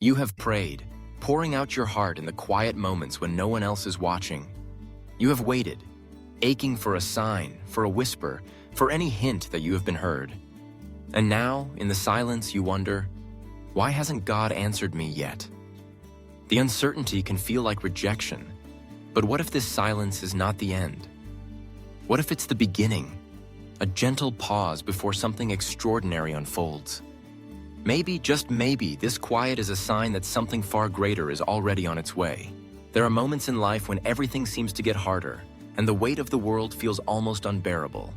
You have prayed, pouring out your heart in the quiet moments when no one else is watching. You have waited, aching for a sign, for a whisper, for any hint that you have been heard. And now, in the silence, you wonder, why hasn't God answered me yet? The uncertainty can feel like rejection, but what if this silence is not the end? What if it's the beginning, a gentle pause before something extraordinary unfolds? Maybe, just maybe, this quiet is a sign that something far greater is already on its way. There are moments in life when everything seems to get harder, and the weight of the world feels almost unbearable.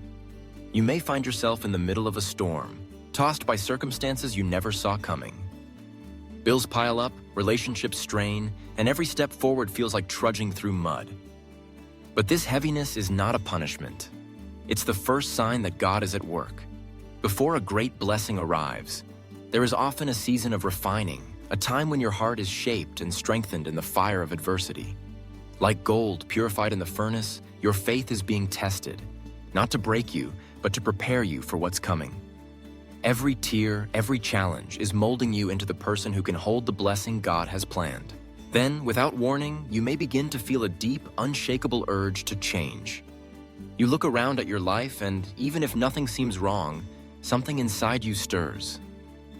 You may find yourself in the middle of a storm, tossed by circumstances you never saw coming. Bills pile up, relationships strain, and every step forward feels like trudging through mud. But this heaviness is not a punishment. It's the first sign that God is at work. Before a great blessing arrives, there is often a season of refining, a time when your heart is shaped and strengthened in the fire of adversity. Like gold purified in the furnace, your faith is being tested, not to break you, but to prepare you for what's coming. Every tear, every challenge is molding you into the person who can hold the blessing God has planned. Then, without warning, you may begin to feel a deep, unshakable urge to change. You look around at your life, and even if nothing seems wrong, something inside you stirs.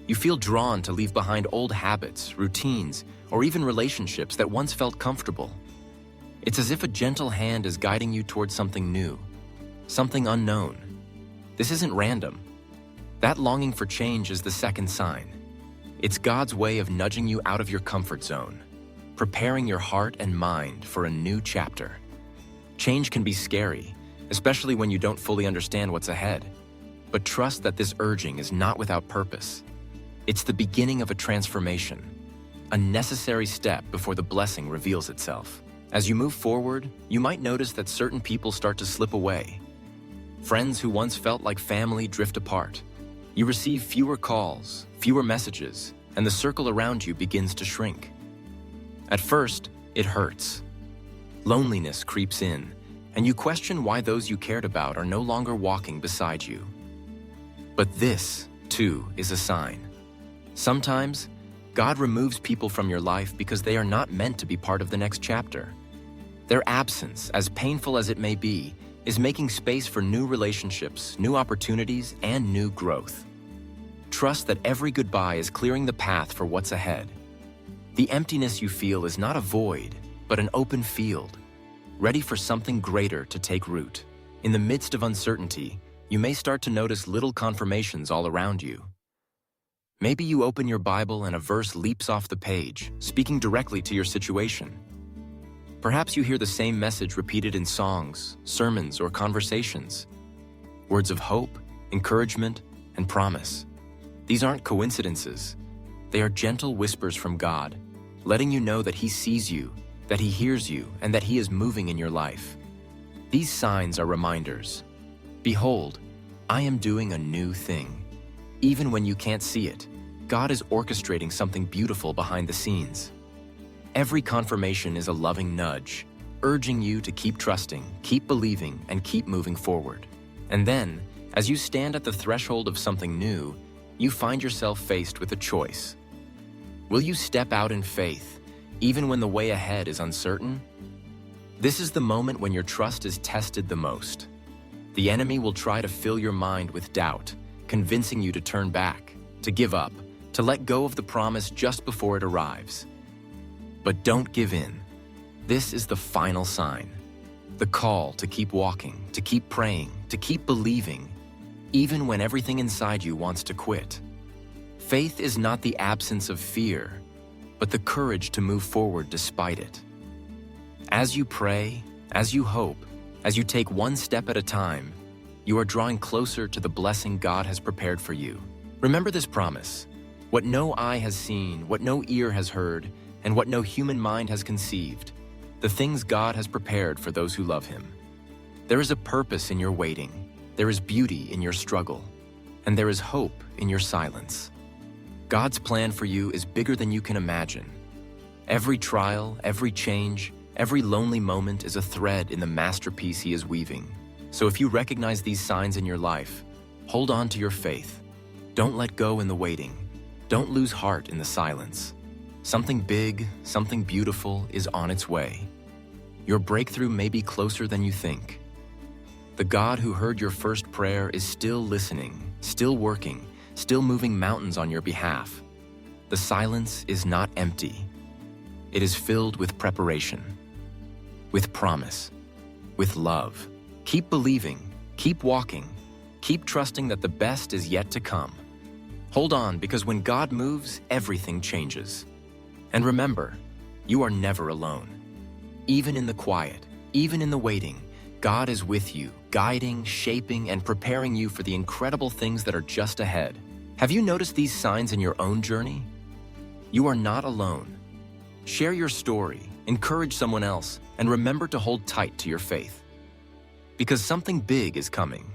You feel drawn to leave behind old habits, routines, or even relationships that once felt comfortable. It's as if a gentle hand is guiding you towards something new, something unknown. This isn't random. That longing for change is the second sign. It's God's way of nudging you out of your comfort zone, preparing your heart and mind for a new chapter. Change can be scary, especially when you don't fully understand what's ahead. But trust that this urging is not without purpose. It's the beginning of a transformation, a necessary step before the blessing reveals itself. As you move forward, you might notice that certain people start to slip away. Friends who once felt like family drift apart. You receive fewer calls, fewer messages, and the circle around you begins to shrink. At first, it hurts. Loneliness creeps in, and you question why those you cared about are no longer walking beside you. But this, too, is a sign. Sometimes, God removes people from your life because they are not meant to be part of the next chapter. Their absence, as painful as it may be, is making space for new relationships, new opportunities, and new growth. Trust that every goodbye is clearing the path for what's ahead. The emptiness you feel is not a void, but an open field, ready for something greater to take root. In the midst of uncertainty, you may start to notice little confirmations all around you. Maybe you open your Bible and a verse leaps off the page, speaking directly to your situation. Perhaps you hear the same message repeated in songs, sermons, or conversations. Words of hope, encouragement, and promise. These aren't coincidences. They are gentle whispers from God, letting you know that He sees you, that He hears you, and that He is moving in your life. These signs are reminders. Behold, I am doing a new thing. Even when you can't see it, God is orchestrating something beautiful behind the scenes. Every confirmation is a loving nudge, urging you to keep trusting, keep believing, and keep moving forward. And then, as you stand at the threshold of something new, you find yourself faced with a choice. Will you step out in faith, even when the way ahead is uncertain? This is the moment when your trust is tested the most. The enemy will try to fill your mind with doubt, convincing you to turn back, to give up, to let go of the promise just before it arrives. But don't give in. This is the final sign. The call to keep walking, to keep praying, to keep believing, even when everything inside you wants to quit. Faith is not the absence of fear, but the courage to move forward despite it. As you pray, as you hope, as you take one step at a time, you are drawing closer to the blessing God has prepared for you. Remember this promise: what no eye has seen, what no ear has heard, and what no human mind has conceived, the things God has prepared for those who love Him. There is a purpose in your waiting, there is beauty in your struggle, and there is hope in your silence. God's plan for you is bigger than you can imagine. Every trial, every change, every lonely moment is a thread in the masterpiece He is weaving. So if you recognize these signs in your life, hold on to your faith. Don't let go in the waiting. Don't lose heart in the silence. Something big, something beautiful is on its way. Your breakthrough may be closer than you think. The God who heard your first prayer is still listening, still working, still moving mountains on your behalf. The silence is not empty. It is filled with preparation, with promise, with love. Keep believing, keep walking, keep trusting that the best is yet to come. Hold on, because when God moves, everything changes. And remember, you are never alone. Even in the quiet, even in the waiting, God is with you, guiding, shaping, and preparing you for the incredible things that are just ahead. Have you noticed these signs in your own journey? You are not alone. Share your story, encourage someone else, and remember to hold tight to your faith. Because something big is coming.